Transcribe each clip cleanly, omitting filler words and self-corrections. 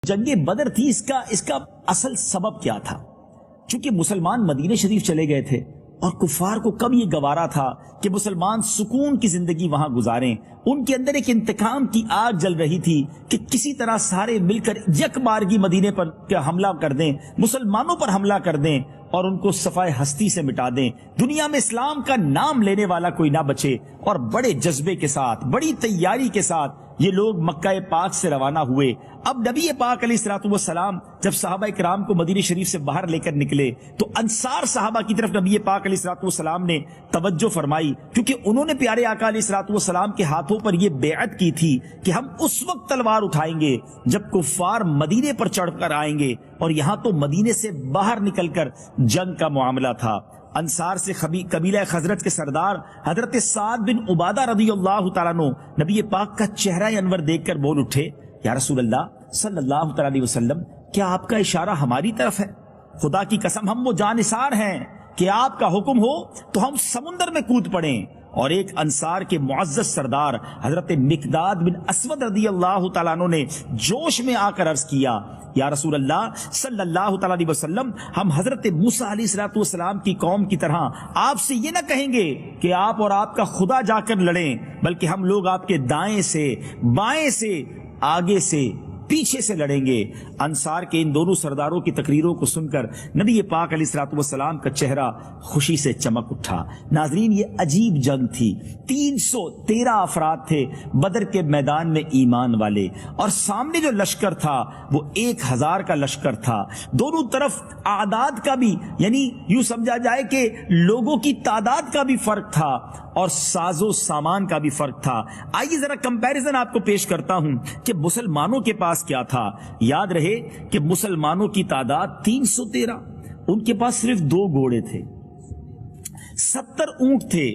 جنگ بدر تھی، اس کا اصل سبب کیا تھا؟ چونکہ مسلمان مدینہ شریف چلے گئے تھے اور کفار کو کب یہ گوارا تھا کہ مسلمان سکون کی زندگی وہاں گزاریں. ان کے اندر ایک انتقام کی آگ جل رہی تھی کہ کسی طرح سارے مل کر یک بارگی مدینے پر حملہ کر دیں، مسلمانوں پر حملہ کر دیں اور ان کو صفائے ہستی سے مٹا دیں، دنیا میں اسلام کا نام لینے والا کوئی نہ بچے. اور بڑے جذبے کے ساتھ، بڑی تیاری کے ساتھ یہ لوگ مکہ پاک سے روانہ ہوئے. اب نبی پاک علیہ الصلوۃ والسلام جب صحابہ کرام کو مدینہ شریف سے باہر لے کر نکلے تو انصار صحابہ کی طرف نبی پاک علیہ الصلوۃ والسلام نے توجہ فرمائی، کیونکہ انہوں نے پیارے آقا علیہ الصلوۃ والسلام کے ہاتھوں پر یہ بیعت کی تھی کہ ہم اس وقت تلوار اٹھائیں گے جب کفار مدینے پر چڑھ کر آئیں گے. اور یہاں تو مدینے سے باہر نکل کر جنگ کا معاملہ تھا. انصار سے قبیلہ خزرج کے سردار حضرت سعد بن عبادہ رضی اللہ تعالیٰ عنہ نبی پاک کا چہرہ انور دیکھ کر بول اٹھے، یا رسول اللہ صلی اللہ تعالیٰ علیہ وسلم، کیا آپ کا اشارہ ہماری طرف ہے؟ خدا کی قسم ہم وہ جانثار ہیں کہ آپ کا حکم ہو تو ہم سمندر میں کود پڑیں. اور ایک انصار کے معزز سردار حضرت مقداد بن اسود رضی اللہ تعالیٰ عنہ نے جوش میں آ کر عرض کیا، یا رسول اللہ صلی اللہ تعالیٰ علیہ وسلم، ہم حضرت موسیٰ علیہ الصلوۃ والسلام کی قوم کی طرح آپ سے یہ نہ کہیں گے کہ آپ اور آپ کا خدا جا کر لڑیں، بلکہ ہم لوگ آپ کے دائیں سے، بائیں سے، آگے سے، پیچھے سے لڑیں گے. انصار کے ان دونوں سرداروں کی تقریروں کو سن کر نبی پاک علیہ الصلوۃ والسلام کا چہرہ خوشی سے چمک اٹھا. ناظرین، یہ عجیب جنگ تھی. 313 افراد تھے بدر کے میدان میں ایمان والے، اور سامنے جو لشکر تھا وہ 1000 کا لشکر تھا. دونوں طرف اعداد کا بھی، یعنی یوں سمجھا جائے کہ لوگوں کی تعداد کا بھی فرق تھا اور ساز و سامان کا بھی فرق تھا. آئیے ذرا کمپیریزن آپ کو پیش کرتا ہوں کہ مسلمانوں کے پاس کیا تھا. یاد رہے کہ مسلمانوں کی تعداد 313، ان کے پاس صرف 2 گھوڑے تھے، 70 اونٹ تھے،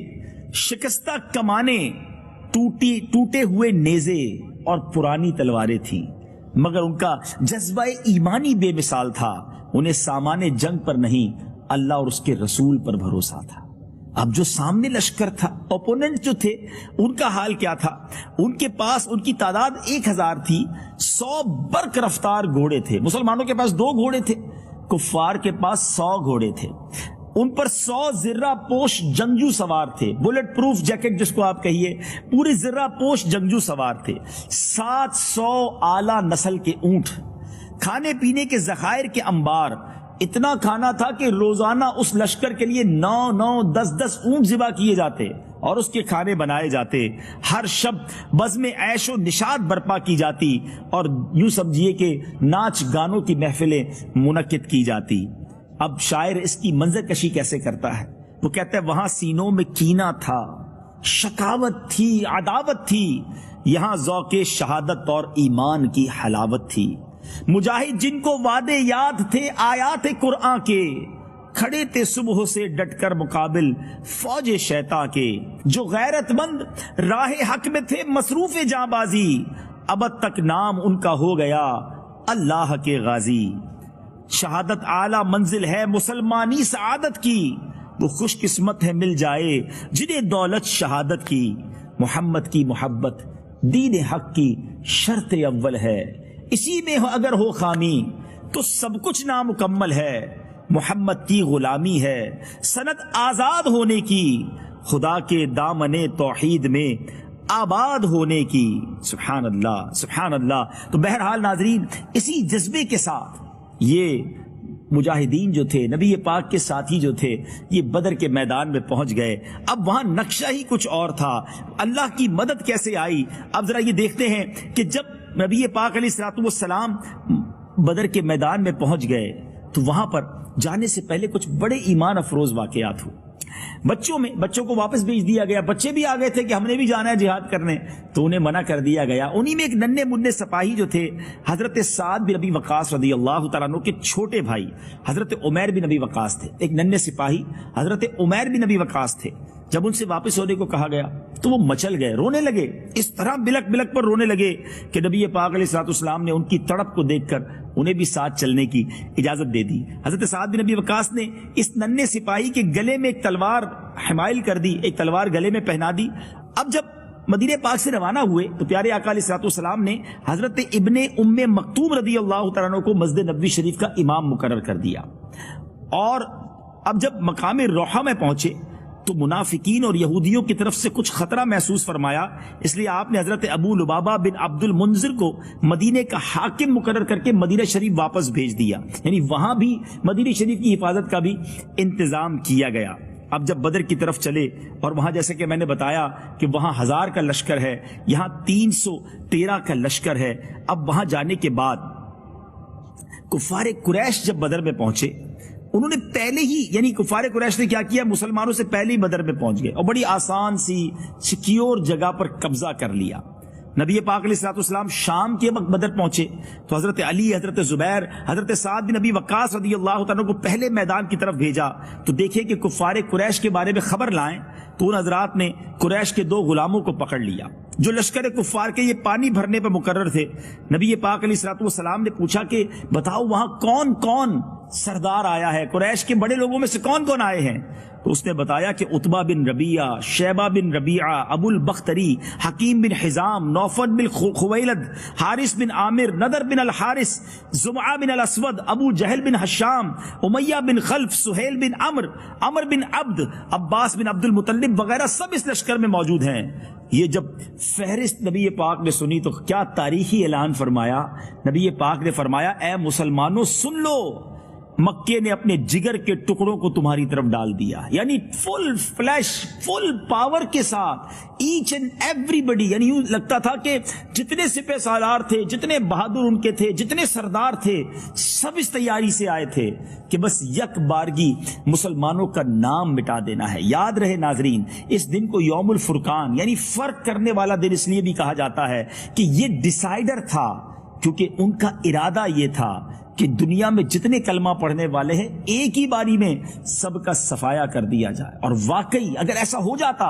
شکستہ کمانیں، ٹوٹے ہوئے نیزے اور پرانی تلواریں تھیں، مگر ان کا جذبہ ایمانی بے مثال تھا. انہیں سامان جنگ پر نہیں، اللہ اور اس کے رسول پر بھروسہ تھا. اب جو سامنے لشکر تھا، اوپوننٹ جو تھے، ان کا حال کیا تھا؟ ان کے پاس، ان کی تعداد 1000 تھی، 100 برق رفتار گھوڑے تھے. مسلمانوں کے پاس 2 گھوڑے تھے، کفار کے پاس 100 گھوڑے تھے. ان پر 100 زرہ پوش جنگجو سوار تھے، بلٹ پروف جیکٹ جس کو آپ کہیے، پوری زرہ پوش جنگجو سوار تھے. 700 اعلیٰ نسل کے اونٹ، کھانے پینے کے ذخائر کے انبار. اتنا کھانا تھا کہ روزانہ اس لشکر کے لیے 9 10 اونٹ ذبح کیے جاتے اور اس کے کھانے بنائے جاتے. ہر شب بزم عیش و نشاط برپا کی جاتی اور یوں سمجھیے کہ ناچ گانوں کی محفلیں منعقد کی جاتی. اب شاعر اس کی منظر کشی کیسے کرتا ہے؟ وہ کہتا ہے، وہاں سینوں میں کینہ تھا، شکاوت تھی، عداوت تھی، یہاں ذوق شہادت اور ایمان کی حلاوت تھی. مجاہد جن کو وعدے یاد تھے آیات قرآن کے، کھڑے تھے صبح سے ڈٹ کر مقابل فوج شیطان کے. جو غیرت مند راہ حق میں تھے مصروف جاں بازی، ابد تک نام ان کا ہو گیا اللہ کے غازی. شہادت اعلیٰ منزل ہے مسلمانی سعادت کی، وہ خوش قسمت ہے مل جائے جنہیں دولت شہادت کی. محمد کی محبت دین حق کی شرط اول ہے، اسی میں اگر ہو خامی تو سب کچھ نامکمل ہے. محمد کی غلامی ہے سند آزاد ہونے کی، خدا کے دامن توحید میں آباد ہونے کی. سبحان اللہ، سبحان اللہ. تو بہرحال ناظرین، اسی جذبے کے ساتھ یہ مجاہدین جو تھے، نبی پاک کے ساتھی جو تھے، یہ بدر کے میدان میں پہنچ گئے. اب وہاں نقشہ ہی کچھ اور تھا. اللہ کی مدد کیسے آئی؟ اب ذرا یہ دیکھتے ہیں کہ جب نبی پاک علیہ الصلوۃ والسلام بدر کے میدان میں پہنچ گئے تو وہاں پر جانے سے پہلے کچھ بڑے ایمان افروز واقعات ہوئے. بچوں کو واپس بھیج دیا گیا. بچے بھی آ گئے تھے کہ ہم نے بھی جانا ہے جہاد کرنے، تو انہیں منع کر دیا گیا. انہی میں ایک ننھے منھے سپاہی جو تھے، حضرت سعد بن ابی وقاص رضی اللہ تعالیٰ عنہ کے چھوٹے بھائی حضرت عمیر بن ابی وقاص تھے. ایک ننھے سپاہی حضرت عمیر بن ابی وقاص تھے. جب ان سے واپس ہونے کو کہا گیا تو وہ مچل گئے، رونے لگے. اس طرح بلک بلک پر رونے لگے کہ نبی پاک علیہ الصلوۃ والسلام نے ان کی تڑپ کو دیکھ کر انہیں بھی ساتھ چلنے کی اجازت دے دی. حضرت سعد بن ابی وقاص نے اس ننھے سپاہی کے گلے میں ایک تلوار حمائل کر دی، ایک تلوار گلے میں پہنا دی. اب جب مدینہ پاک سے روانہ ہوئے تو پیارے آقا علیہ الصلوۃ والسلام نے حضرت ابن ام مکتوم رضی اللہ تعالیٰ عنہ کو مسجد نبوی شریف کا امام مقرر کر دیا. اور اب جب مقام روحہ میں پہنچے تو منافقین اور یہودیوں کی طرف سے کچھ خطرہ محسوس فرمایا، اس لیے آپ نے حضرت ابو لبابہ بن عبد المنذر کو مدینے کا حاکم مقرر کر کے مدینہ شریف واپس بھیج دیا. یعنی وہاں بھی مدینہ شریف کی حفاظت کا بھی انتظام کیا گیا. اب جب بدر کی طرف چلے اور وہاں جیسے کہ میں نے بتایا کہ وہاں 1000 کا لشکر ہے، یہاں 313 کا لشکر ہے. اب وہاں جانے کے بعد کفار قریش جب بدر میں پہنچے، انہوں نے پہلے ہی یعنی کفار قریش نے کیا کیا، مسلمانوں سے پہلے ہی بدر میں پہنچ گئے اور بڑی آسان سی سیکیور جگہ پر قبضہ کر لیا. نبی پاک علیہ الصلوۃ والسلام شام کے وقت بدر پہنچے تو حضرت علی، حضرت زبیر، حضرت سعد بن ابی وقاص رضی اللہ تعالیٰ کو پہلے میدان کی طرف بھیجا تو دیکھے کہ کفار قریش کے بارے میں خبر لائیں. تو ان حضرات نے قریش کے 2 غلاموں کو پکڑ لیا جو لشکر کفار کے یہ پانی بھرنے پر مقرر تھے. نبی پاک علیہ الصلوۃ والسلام نے پوچھا کہ بتاؤ وہاں کون کون سردار آیا ہے، قریش کے بڑے لوگوں میں سے کون کون آئے ہیں؟ تو اس نے بتایا کہ عتبہ بن ربیعہ، شیبہ بن ربیعہ، ابو البختری، حکیم بن حزام، نوفل بن خویلد، حارث بن عامر، نضر بن الحارث، زمعہ بن الاسود، ابو جہل بن حشام، امیہ بن خلف، سہیل بن عمر بن عبد، عباس بن عبد المطلب وغیرہ سب اس لشکر میں موجود ہیں. یہ جب فہرست نبی پاک نے سنی تو کیا تاریخی اعلان فرمایا. نبی پاک نے فرمایا اے مسلمانوں سن لو، مکے نے اپنے جگر کے ٹکڑوں کو تمہاری طرف ڈال دیا. یعنی فل فلیش، فل پاور کے ساتھ ایچ اینڈ ایوری بڈی، یعنی یوں لگتا تھا کہ جتنے سپہ سالار تھے، جتنے بہادر ان کے تھے، جتنے سردار تھے، سب اس تیاری سے آئے تھے کہ بس یک بارگی مسلمانوں کا نام مٹا دینا ہے. یاد رہے ناظرین، اس دن کو یوم الفرقان یعنی فرق کرنے والا دن اس لیے بھی کہا جاتا ہے کہ یہ ڈیسائیڈر تھا، کیونکہ ان کا ارادہ یہ تھا کہ دنیا میں جتنے کلمہ پڑھنے والے ہیں ایک ہی باری میں سب کا صفایا کر دیا جائے. اور واقعی اگر ایسا ہو جاتا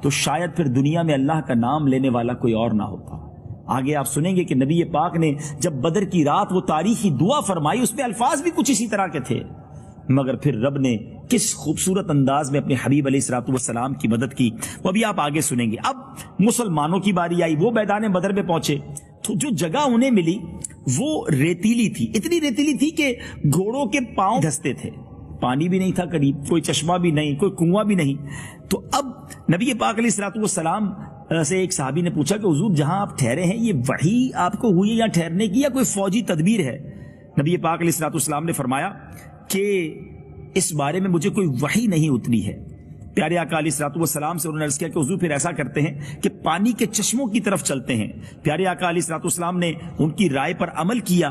تو شاید پھر دنیا میں اللہ کا نام لینے والا کوئی اور نہ ہوتا. آگے آپ سنیں گے کہ نبی پاک نے جب بدر کی رات وہ تاریخی دعا فرمائی، اس میں الفاظ بھی کچھ اسی طرح کے تھے، مگر پھر رب نے کس خوبصورت انداز میں اپنے حبیب علیہ الصلوۃ والسلام کی مدد کی، وہ بھی آپ آگے سنیں گے. اب مسلمانوں کی باری آئی، وہ میدان بدر میں پہنچے تو جو جگہ انہیں ملی وہ ریتیلی تھی، اتنی ریتیلی تھی کہ گھوڑوں کے پاؤں دھستے تھے. پانی بھی نہیں تھا قریب، کوئی چشمہ بھی نہیں، کوئی کنواں بھی نہیں. تو اب نبی پاک علیہ الصلوۃ والسلام سے ایک صحابی نے پوچھا کہ حضور جہاں آپ ٹھہرے ہیں یہ وحی آپ کو ہوئی ہے یا ٹھہرنے کی یا کوئی فوجی تدبیر ہے؟ نبی پاک علیہ الصلوۃ والسلام نے فرمایا کہ اس بارے میں مجھے کوئی وحی نہیں اتری ہے. پیارے آقا علیہ الصلوۃ والسلام سے انہوں نے عرض کیا کہ حضور پھر ایسا کرتے ہیں کہ پانی کے چشموں کی طرف چلتے ہیں. پیارے آقا علیہ الصلوۃ والسلام نے ان کی رائے پر عمل کیا،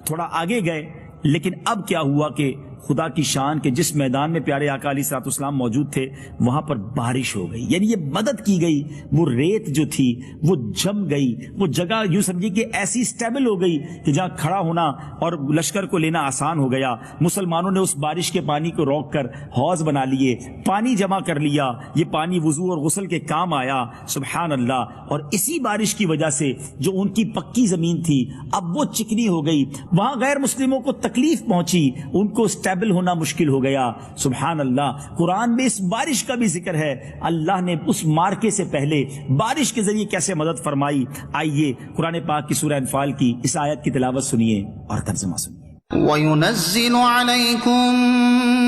تھوڑا آگے گئے. لیکن اب کیا ہوا کہ خدا کی شان کے جس میدان میں پیارے آقا علیہ الصلوۃ والسلام موجود تھے وہاں پر بارش ہو گئی. یعنی یہ مدد کی گئی، وہ ریت جو تھی وہ جم گئی، وہ جگہ یوں سمجھیے کہ ایسی سٹیبل ہو گئی کہ جہاں کھڑا ہونا اور لشکر کو لینا آسان ہو گیا. مسلمانوں نے اس بارش کے پانی کو روک کر حوض بنا لیے، پانی جمع کر لیا. یہ پانی وضو اور غسل کے کام آیا. سبحان اللہ. اور اسی بارش کی وجہ سے جو ان کی پکی زمین تھی اب وہ چکنی ہو گئی. وہاں غیر مسلموں کو تکلیف پہنچی، ان کو اسٹیبل ہونا مشکل ہو گیا. سبحان اللہ. قرآن میں اس بارش کا بھی ذکر ہے، اللہ نے اس مارکے سے پہلے بارش کے ذریعے کیسے مدد فرمائی. آئیے قرآن پاک کی سورہ انفال کی اس آیت کی تلاوت سنیے اور ترجمہ سنیے. وَيُنَزِّلُ عَلَيْكُم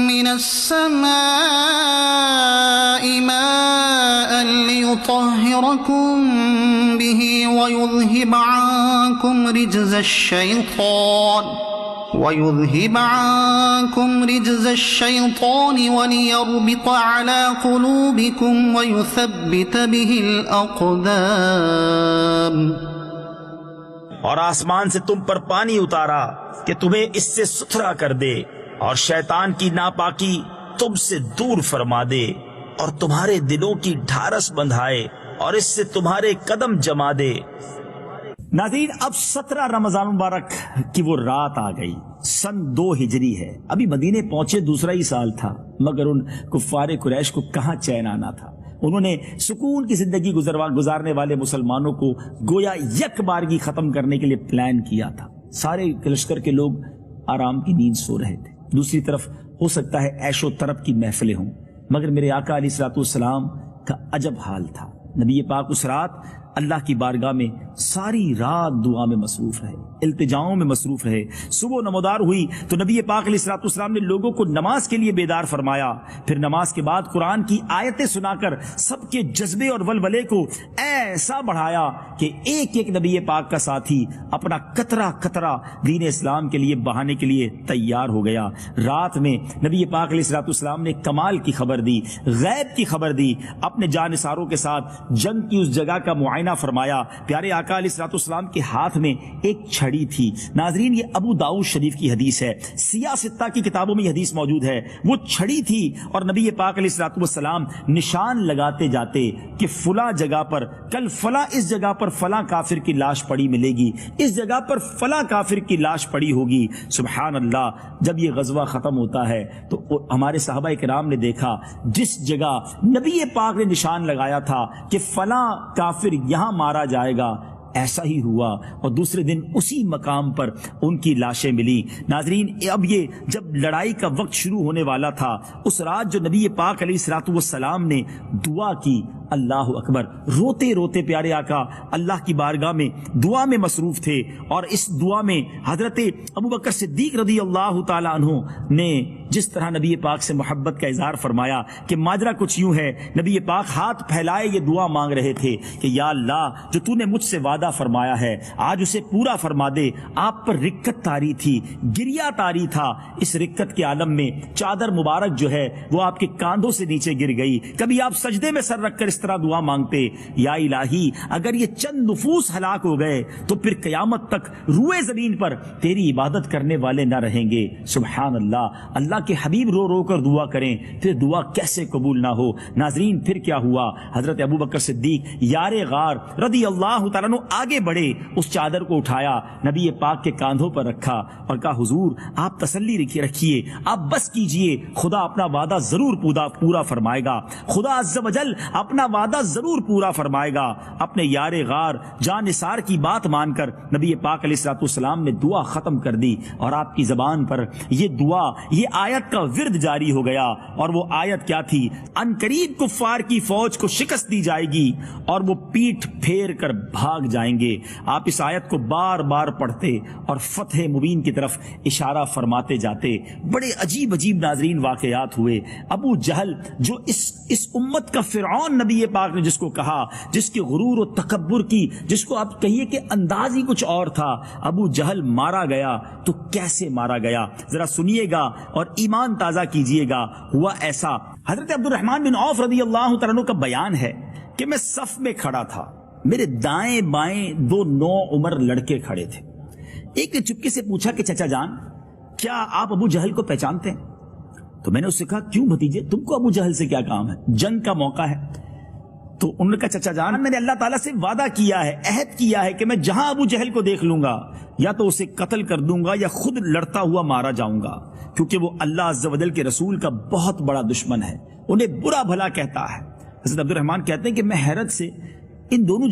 مِّنَ السَّمَاءِ مَاءً لِّيُطَهِّرَكُم بِهِ وَيُذْهِبَ رِجْزَ الشَّيْطَانِ وَلِيَرْبِطَ عَلَى قُلُوبِكُمْ وَيُثَبِّتَ بِهِ الْأَقْدَامَ. اور آسمان سے تم پر پانی اتارا کہ تمہیں اس سے ستھرا کر دے اور شیطان کی ناپاکی تم سے دور فرما دے اور تمہارے دلوں کی ڈھارس بندھائے اور اس سے تمہارے قدم جما دے. ناظرین اب 17 رمضان مبارک کی وہ رات آ گئی. سن 2 ہجری ہے. ابھی مدینے پہنچے دوسرا ہی سال تھا، مگر ان کفار قریش کو کہاں چین آنا تھا. انہوں نے سکون کی زندگی گزارنے والے مسلمانوں کو گویا یک بارگی ختم کرنے کے لیے پلان کیا تھا. سارے لشکر کے لوگ آرام کی نیند سو رہے تھے. دوسری طرف ہو سکتا ہے عیش و طرب کی محفلیں ہوں، مگر میرے آقا علیہ الصلوۃ والسلام کا عجب حال تھا. نبی پاک اس رات اللہ کی بارگاہ میں ساری رات دعا میں مصروف رہے، التجاؤں میں مصروف رہے۔ صبح نمودار ہوئی تو نبی پاک علیہ الصلوۃ والسلام نے لوگوں کو نماز کے لیے بیدار فرمایا، پھر نماز کے بعد قرآن کی آیتیں سنا کر سب کے جذبے اور ولولے کو ایسا بڑھایا کہ ایک ایک نبی پاک کا ساتھی اپنا قطرہ قطرہ دین اسلام کے لیے بہانے کے لیے تیار ہو گیا۔ رات میں نبی پاک علیہ الصلوۃ والسلام نے کمال کی خبر دی، غیب کی خبر دی، اپنے جانثاروں کے ساتھ جنگ کی اس جگہ کا معائنہ فرمایا۔ پیارے آقا علیہ الصلوۃ والسلام کے ہاتھ میں ایک چھڑی تھی۔ ناظرین، یہ ابو داؤد شریف کی حدیث ہے، سیاہ ستہ کی کتابوں میں یہ حدیث موجود ہے۔ وہ چھڑی تھی اور نبی پاک علیہ الصلوۃ والسلام نشان لگاتے جاتے کہ فلاں جگہ پر کل فلاں، اس جگہ پر فلاں کافر کی لاش پڑی ملے گی، اس جگہ پر فلاں کافر کی لاش پڑی ہوگی۔ سبحان اللہ، جب یہ غزوہ ختم ہوتا ہے تو ہمارے صحابہ کرام نے دیکھا جس جگہ نبی پاک نے نشان لگایا تھا کہ فلاں کافر یہاں مارا جائے گا، ایسا ہی ہوا اور دوسرے دن اسی مقام پر ان کی لاشیں ملی۔ ناظرین، اب یہ جب لڑائی کا وقت شروع ہونے والا تھا، اس رات جو نبی پاک علیہ الصلوۃ والسلام نے دعا کی، اللہ اکبر، روتے روتے پیارے آقا اللہ کی بارگاہ میں دعا میں مصروف تھے، اور اس دعا میں حضرت ابوبکر صدیق رضی اللہ تعالی عنہ نے جس طرح نبی پاک سے محبت کا اظہار فرمایا کہ ماجرا کچھ یوں ہے، نبی پاک ہاتھ پھیلائے یہ دعا مانگ رہے تھے کہ یا اللہ، جو تو نے مجھ سے وعدہ فرمایا ہے آج اسے پورا فرما دے۔ آپ پر رکت تاری تھی، گریا تاری تھا، اس رکت کے عالم میں چادر مبارک جو ہے وہ آپ کے کاندھوں سے نیچے گر گئی۔ کبھی آپ سجدے میں سر رکھ کر اس طرح دعا مانگتے، یا الہی، اگر یہ چند نفوس ہلاک ہو گئے تو پھر قیامت تک روئے زمین پر تیری عبادت کرنے والے نہ رہیں گے۔ سبحان اللہ، اللہ کے حبیب رو رو کر دعا کریں، پھر دعا کیسے قبول نہ ہو۔ ناظرین، پھر کیا ہوا؟ حضرت ابوبکر صدیق یار غار رضی اللہ تعالیٰ عنہ آگے بڑھے، اس چادر کو اٹھایا، نبی پاک کے کاندھوں پر رکھا اور کہا حضور آپ تسلی رکھیے، آپ بس کیجئے، خدا اپنا وعدہ ضرور پورا فرمائے گا، خدا عز و جل اپنا وعدہ ضرور پورا فرمائے گا۔ اپنے یار غار جان نثار کی بات مان کر نبی پاک علیہ الصلوۃ والسلام نے دعا ختم کر دی، اور آپ کی زبان پر یہ دعا، یہ آیت کا ورد جاری ہو گیا۔ اور وہ آیت کیا تھی؟ ان قریب کفار کی فوج کو شکست دی جائے گی اور وہ پیٹھ پھیر کر بھاگ جائیں گے۔ آپ اس آیت کو بار بار پڑھتے اور فتح مبین کی طرف اشارہ فرماتے جاتے۔ بڑے عجیب عجیب ناظرین واقعات ہوئے۔ ابو جہل جو اس امت کا فرعون نبی پاک نے جس کو کہا، جس کے غرور و تکبر کی، جس کو آپ کہیے کہ انداز ہی کچھ اور تھا، ابو جہل مارا گیا تو کیسے مارا گیا؟ ذرا سنیے گا اور ایمان تازہ کیجئے گا۔ ہوا ایسا، حضرت عبد الرحمن بن عوف رضی اللہ تعالیٰ عنہ کا بیان ہے کہ میں صف میں کھڑا تھا، میرے دائیں بائیں دو نو عمر لڑکے کھڑے تھے۔ ایک نے چپکے سے پوچھا کہ چچا جان، کیا آپ ابو جہل کو پہچانتے ہیں؟ تو میں نے اس سے کہا کیوں بھتیجے، تم کو ابو جہل سے کیا کام ہے؟ جنگ کا موقع ہے۔ تو انہوں نے کہا چچا جان، میں نے اللہ تعالیٰ سے وعدہ کیا ہے، عہد کیا ہے کہ میں جہاں ابو جہل کو دیکھ لوں گا یا تو اسے قتل کر دوں گا یا خود لڑتا ہوا مارا جاؤں گا، کیونکہ وہ اللہ عز و جل کے رسول کا بہت بڑا دشمن ہے، انہیں برا بھلا کہتا ہے۔ حضرت عبد الرحمن کہتے ہیں کہ میں حیرت سے ان دونوں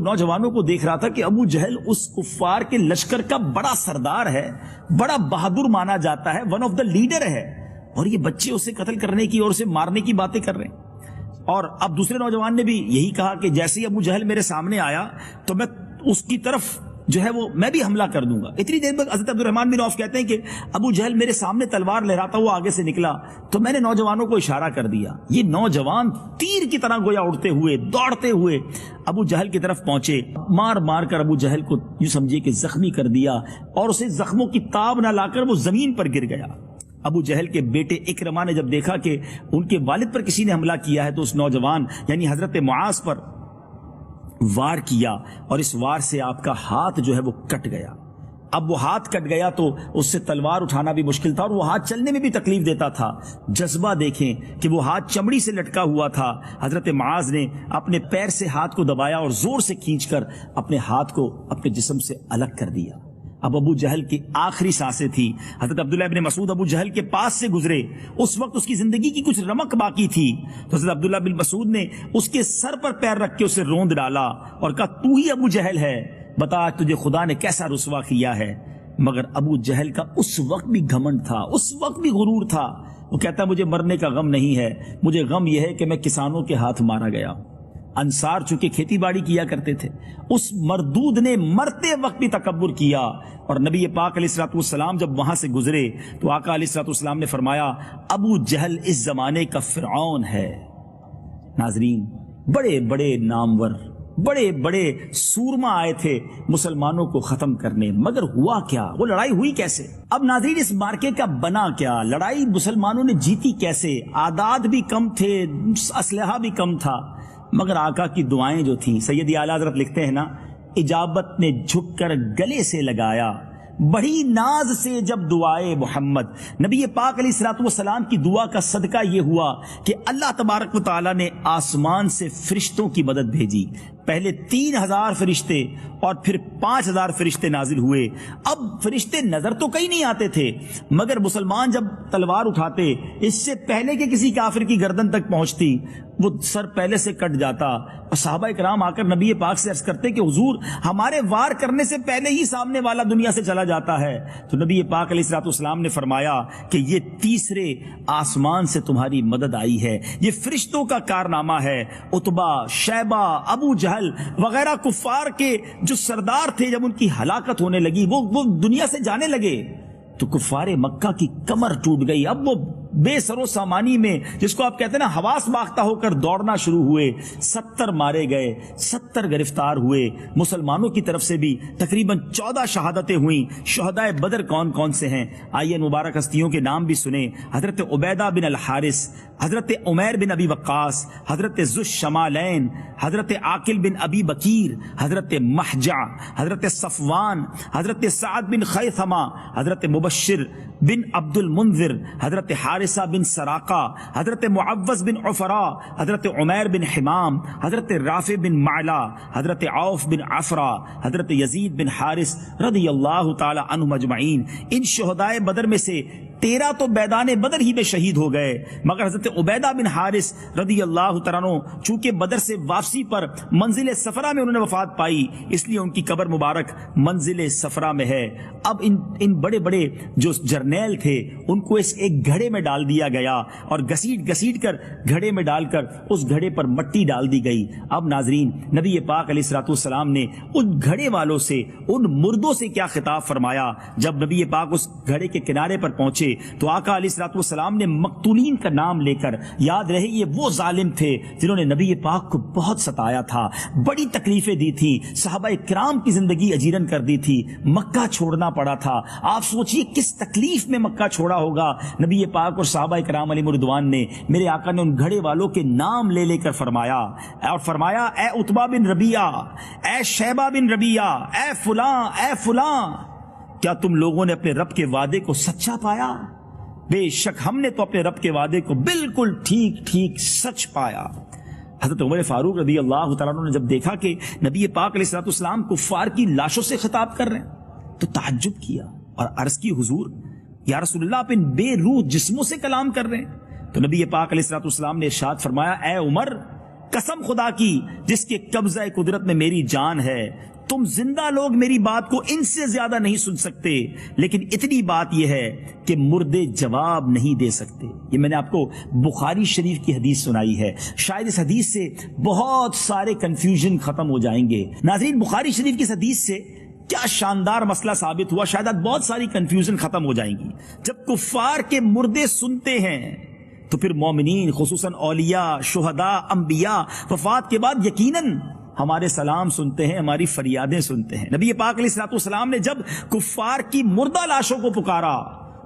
نوجوانوں کو دیکھ رہا تھا کہ ابو جہل اس کفار کے لشکر کا بڑا سردار ہے، بڑا بہادر مانا جاتا ہے، ون آف دا لیڈر ہے، اور یہ بچے اسے قتل کرنے کی اور اسے مارنے کی باتیں کر رہے ہیں۔ اور اب دوسرے نوجوان نے بھی یہی کہا کہ جیسے ہی ابو جہل میرے سامنے آیا تو میں اس کی طرف جو ہے وہ میں بھی حملہ کر دوں گا۔ اتنی دیر میں حضرت عبد الرحمن بن عوف کہتے ہیں کہ ابو جہل میرے سامنے تلوار لہراتا ہوا آگے سے نکلا تو میں نے نوجوانوں کو اشارہ کر دیا، یہ نوجوان تیر کی طرح گویا اڑتے ہوئے دوڑتے ہوئے ابو جہل کی طرف پہنچے، مار مار کر ابو جہل کو یوں سمجھے کہ زخمی کر دیا اور اسے زخموں کی تاب نہ لا کر وہ زمین پر گر گیا۔ ابو جہل کے بیٹے اکرمہ نے جب دیکھا کہ ان کے والد پر کسی نے حملہ کیا ہے تو اس نوجوان یعنی حضرت معاذ پر وار کیا اور اس وار سے آپ کا ہاتھ جو ہے وہ کٹ گیا۔ اب وہ ہاتھ کٹ گیا تو اس سے تلوار اٹھانا بھی مشکل تھا اور وہ ہاتھ چلنے میں بھی تکلیف دیتا تھا۔ جذبہ دیکھیں کہ وہ ہاتھ چمڑی سے لٹکا ہوا تھا۔ حضرت معاذ نے اپنے پیر سے ہاتھ کو دبایا اور زور سے کھینچ کر اپنے ہاتھ کو اپنے جسم سے الگ کر دیا۔ اب ابو جہل کی آخری سانسیں تھی۔ حضرت عبداللہ ابن مسعود ابو جہل کے پاس سے گزرے، اس وقت اس کی زندگی کی کچھ رمق باقی تھی، تو حضرت عبداللہ بن مسعود نے اس کے سر پر پیر رکھ کے اسے روند ڈالا اور کہا تو ہی ابو جہل ہے، بتا آج تجھے خدا نے کیسا رسوا کیا ہے۔ مگر ابو جہل کا اس وقت بھی گھمنڈ تھا، اس وقت بھی غرور تھا۔ وہ کہتا مجھے مرنے کا غم نہیں ہے، مجھے غم یہ ہے کہ میں کسانوں کے ہاتھ مارا گیا۔ انصار چونکہ کھیتی باڑی کیا کرتے تھے، اس مردود نے مرتے وقت بھی تکبر کیا، اور نبی پاک علیہ الصلوۃ والسلام جب وہاں سے گزرے تو آقا علیہ الصلوۃ والسلام نے فرمایا ابو جہل اس زمانے کا فرعون ہے۔ ناظرین، بڑے بڑے نامور، بڑے بڑے سورما آئے تھے مسلمانوں کو ختم کرنے، مگر ہوا کیا؟ وہ لڑائی ہوئی کیسے؟ اب ناظرین، اس مارکے کا بنا کیا؟ لڑائی مسلمانوں نے جیتی کیسے؟ اعداد بھی کم تھے، اسلحہ بھی کم تھا، مگر آقا کی دعائیں جو تھیں، سیدی اعلیٰ حضرت لکھتے ہیں نا، اجابت نے جھک کر گلے سے لگایا، بڑی ناز سے جب دعائے محمد۔ نبی پاک علیہ الصلوۃ والسلام کی دعا کا صدقہ یہ ہوا کہ اللہ تبارک و تعالیٰ نے آسمان سے فرشتوں کی مدد بھیجی۔ پہلے 3000 فرشتے اور پھر 5000 فرشتے نازل ہوئے۔ اب فرشتے نظر تو کہیں نہیں آتے تھے، مگر مسلمان جب تلوار اٹھاتے، اس سے پہلے کہ کسی کافر کی گردن تک پہنچتی، وہ سر پہلے سے کٹ جاتا، اور صحابہ کرام آ کر نبی پاک سے عرض کرتے کہ حضور ہمارے وار کرنے سے پہلے ہی سامنے والا دنیا سے چلا جاتا ہے۔ تو نبی پاک علیہ الصلوۃ والسلام نے فرمایا کہ یہ تیسرے آسمان سے تمہاری مدد آئی ہے، یہ فرشتوں کا کارنامہ ہے۔ عتبہ، شیبہ، ابو جہل وغیرہ کفار کے جو سردار تھے، جب ان کی ہلاکت ہونے لگی، وہ دنیا سے جانے لگے، تو کفار مکہ کی کمر ٹوٹ گئی۔ اب وہ بے سر و سامانی میں، جس کو آپ کہتے ہیں نا، حواس باختہ ہو کر دوڑنا شروع ہوئے۔ 70 مارے گئے، 70 گرفتار ہوئے۔ مسلمانوں کی طرف سے بھی تقریباً 14 شہادتیں ہوئیں۔ شہدائے بدر کون کون سے ہیں؟ آئیے مبارک ہستیوں کے نام بھی سنیں۔ حضرت عبیدہ بن الحارث، حضرت عمیر بن ابی وقاص، حضرت ذو الشمالین، حضرت عاقل بن ابی بکیر، حضرت محجع، حضرت صفوان، حضرت سعد بن خیثمہ، حضرت مبشر بن عبد المنذر، حضرت حارثہ بن سراقہ، حضرت معوذ بن عفراء، حضرت عمیر بن حمام، حضرت رافع بن معلا، حضرت عوف بن عفرا، حضرت یزید بن حارث رضی اللہ تعالی عنہم اجمعین۔ ان شہدائے بدر میں سے 13 تو میدان بدر ہی میں شہید ہو گئے، مگر حضرت عبیدہ بن حارث رضی اللہ تعالیٰ عنہ چونکہ بدر سے واپسی پر منزل صفرا میں انہوں نے وفات پائی، اس لیے ان کی قبر مبارک منزل صفرا میں ہے۔ اب ان بڑے بڑے جو جرنیل تھے، ان کو اس ایک گھڑے میں ڈال دیا گیا، اور گھسیٹ کر گھڑے میں ڈال کر اس گھڑے پر مٹی ڈال دی گئی۔ اب ناظرین، نبی پاک علیہ الصلوۃ والسلام نے ان گھڑے والوں سے، ان مردوں سے کیا خطاب فرمایا؟ جب نبی پاک اس گھڑے کے کنارے پر پہنچے تو آقا علیہ الصلوۃ والسلام نے مقتولین کا نام لے کر، یاد رہے یہ وہ ظالم تھے جنہوں نے نبی پاک کو بہت ستایا تھا، بڑی تکلیفیں دی تھی، صحابہ کرام کی زندگی اجیرن کر دی تھی، مکہ چھوڑنا پڑا تھا۔ آپ سوچئے کس تکلیف میں مکہ چھوڑا ہوگا نبی پاک اور صحابہ کرام علیہم رضوان نے۔ میرے آقا نے ان گھڑے والوں کے نام لے لے کر فرمایا، اور فرمایا اے عتبہ بن ربیعہ، اے شیبہ بن ربیعہ، اے فلاں، اے فلاں، کیا تم لوگوں نے اپنے رب کے وعدے کو سچا پایا؟ بے شک ہم نے تو اپنے رب کے وعدے کو بالکل ٹھیک سچ پایا۔ حضرت عمر فاروق رضی اللہ تعالیٰ عنہ نے جب دیکھا کہ نبی پاک علیہ الصلوۃ والسلام کفار کی لاشوں سے خطاب کر رہے ہیں تو تعجب کیا اور عرض کی حضور یا رسول اللہ، آپ ان بے روح جسموں سے کلام کر رہے ہیں؟ تو نبی پاک علیہ الصلوۃ والسلام نے ارشاد فرمایا، اے عمر، قسم خدا کی جس کے قبضہ قدرت میں میری جان ہے، تم زندہ لوگ میری بات کو ان سے زیادہ نہیں سن سکتے، لیکن اتنی بات یہ ہے کہ مردے جواب نہیں دے سکتے۔ یہ میں نے آپ کو بخاری شریف کی حدیث سنائی ہے، شاید اس حدیث سے بہت سارے کنفیوژن ختم ہو جائیں گے۔ ناظرین، بخاری شریف کی اس حدیث سے کیا شاندار مسئلہ ثابت ہوا، شاید بہت ساری کنفیوژن ختم ہو جائیں گی۔ جب کفار کے مردے سنتے ہیں تو پھر مومنین، خصوصاً اولیاء، شہداء، انبیاء وفات کے بعد یقیناً ہمارے سلام سنتے ہیں، ہماری فریادیں سنتے ہیں۔ نبی پاک علیہ الصلوۃ والسلام نے جب کفار کی مردہ لاشوں کو پکارا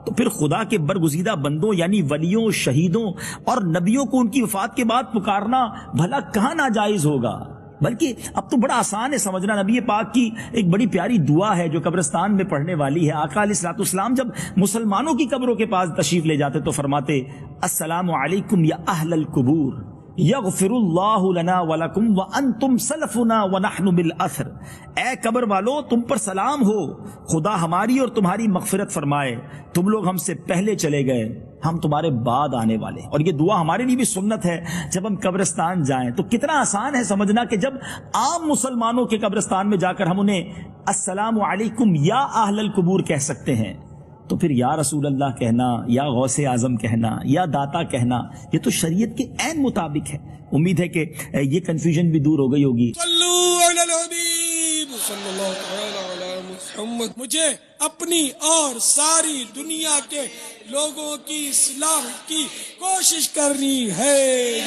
تو پھر خدا کے برگزیدہ بندوں یعنی ولیوں، شہیدوں اور نبیوں کو ان کی وفات کے بعد پکارنا بھلا کہاں ناجائز ہوگا؟ بلکہ اب تو بڑا آسان ہے سمجھنا۔ نبی پاک کی ایک بڑی پیاری دعا ہے جو قبرستان میں پڑھنے والی ہے۔ آقا علیہ الصلوۃ والسلام جب مسلمانوں کی قبروں کے پاس تشریف لے جاتے تو فرماتے، السلام علیکم یا اہل القبور، یغفر اللہ لنا ولکم وانتم سلفنا ونحن بالاثر۔ اے قبر والو، تم پر سلام ہو، خدا ہماری اور تمہاری مغفرت فرمائے، تم لوگ ہم سے پہلے چلے گئے، ہم تمہارے بعد آنے والے۔ اور یہ دعا ہمارے لیے بھی سنت ہے، جب ہم قبرستان جائیں تو کتنا آسان ہے سمجھنا کہ جب عام مسلمانوں کے قبرستان میں جا کر ہم انہیں السلام علیکم یا اہل القبور کہہ سکتے ہیں، تو پھر یا رسول اللہ کہنا یا غوث اعظم کہنا یا داتا کہنا یہ تو شریعت کے عین مطابق ہے. امید ہے کہ یہ کنفیوژن بھی دور ہو گئی ہوگی. صلو علی الحبیب صلی اللہ تعالی علی محمد. مجھے اپنی اور ساری دنیا کے لوگوں کی اصلاح کی کوشش کرنی ہے.